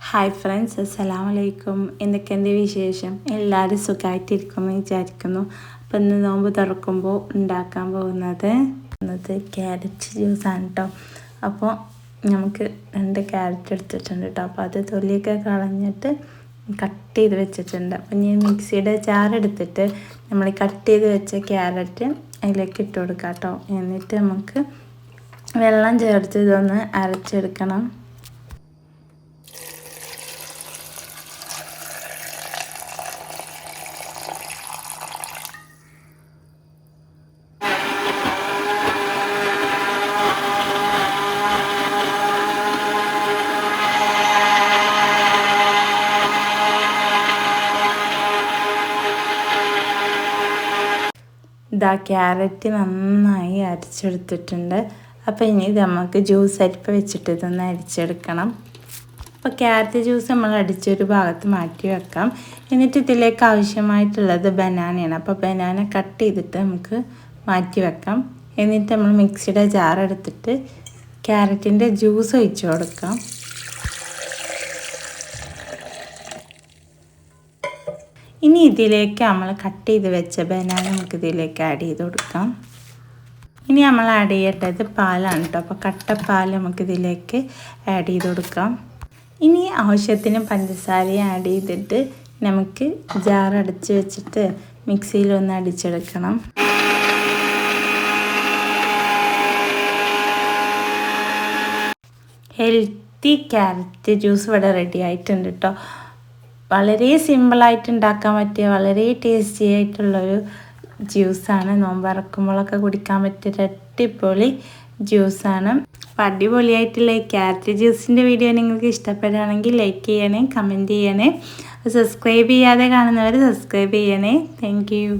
Hi friends, അസ്സലാമു അലൈക്കും. എന്തൊക്കെയുണ്ട് വിശേഷം? എല്ലാവരും സുഖമായിട്ടിരിക്കുമെന്ന് വിചാരിക്കുന്നു. അപ്പോൾ ഇന്ന് നോമ്പ് തുറക്കുമ്പോൾ ഉണ്ടാക്കാൻ പോകുന്നത് ക്യാരറ്റ് ജ്യൂസാണ് കേട്ടോ. അപ്പോൾ നമുക്ക് 2 ക്യാരറ്റ് എടുത്തിട്ടുണ്ട് കേട്ടോ. അപ്പോൾ അത് തൊലിയൊക്കെ കളഞ്ഞിട്ട് കട്ട് ചെയ്ത് വെച്ചിട്ടുണ്ട്. അപ്പോൾ ഞാൻ മിക്സിയുടെ ജാർ എടുത്തിട്ട് നമ്മൾ കട്ട് ചെയ്ത് വെച്ച ക്യാരറ്റ് അതിലേക്ക് ഇട്ട് കൊടുക്കാം കേട്ടോ. എന്നിട്ട് നമുക്ക് വെള്ളം ചേർത്ത് ഇതൊന്ന് അരച്ചെടുക്കണം. ക്യാരറ്റ് നന്നായി അരച്ചെടുത്തിട്ടുണ്ട്. അപ്പോൾ ഇനി ഇത് നമുക്ക് ജ്യൂസ് അരിപ്പ് വെച്ചിട്ട് ഇതൊന്ന് അരിച്ചെടുക്കണം. അപ്പോൾ ക്യാരറ്റ് ജ്യൂസ് നമ്മൾ അടിച്ചൊരു ഭാഗത്ത് മാറ്റി വെക്കാം. എന്നിട്ട് ഇതിലേക്ക് ആവശ്യമായിട്ടുള്ളത് ബനാനയാണ്. അപ്പോൾ ബനാന കട്ട് ചെയ്തിട്ട് നമുക്ക് മാറ്റി വെക്കാം. എന്നിട്ട് നമ്മൾ മിക്സിയുടെ ജാർ എടുത്തിട്ട് ക്യാരറ്റിൻ്റെ ജ്യൂസ് ഒഴിച്ച് കൊടുക്കാം. ഇനി ഇതിലേക്ക് നമ്മൾ കട്ട് ചെയ്ത് വെച്ച ബനാന നമുക്ക് ഇതിലേക്ക് ആഡ് ചെയ്ത് കൊടുക്കാം. ഇനി നമ്മൾ ആഡ് ചെയ്യേണ്ടത് പാലാണ് കേട്ടോ. അപ്പോൾ കട്ടപ്പാൽ നമുക്ക് ഇതിലേക്ക് ആഡ് ചെയ്ത് കൊടുക്കാം. ഇനി ആവശ്യത്തിന് പഞ്ചസാരയും ആഡ് ചെയ്തിട്ട് നമുക്ക് ജാർ അടച്ച് വെച്ചിട്ട് മിക്സിയിലൊന്ന് അടിച്ചെടുക്കണം. ഹെൽത്തി ക്യാരറ്റ് ജ്യൂസ് ഇവിടെ റെഡി ആയിട്ടുണ്ട് കേട്ടോ. വളരെ സിമ്പിളായിട്ട് ഉണ്ടാക്കാൻ പറ്റിയ വളരെ ടേസ്റ്റി ആയിട്ടുള്ളൊരു ജ്യൂസാണ്. നോമ്പറക്കുമ്പോഴൊക്കെ കുടിക്കാൻ പറ്റിയ അടിപൊളി ജ്യൂസാണ്. അപ്പോൾ അടിപൊളിയായിട്ടുള്ള ഈ ക്യാരറ്റ് ജ്യൂസിൻ്റെ വീഡിയോ നിങ്ങൾക്ക് ഇഷ്ടപ്പെടുകയാണെങ്കിൽ ലൈക്ക് ചെയ്യണേ, കമൻറ്റ് ചെയ്യണേ. സബ്സ്ക്രൈബ് ചെയ്യാതെ കാണുന്നവർ സബ്സ്ക്രൈബ് ചെയ്യണേ. Thank you.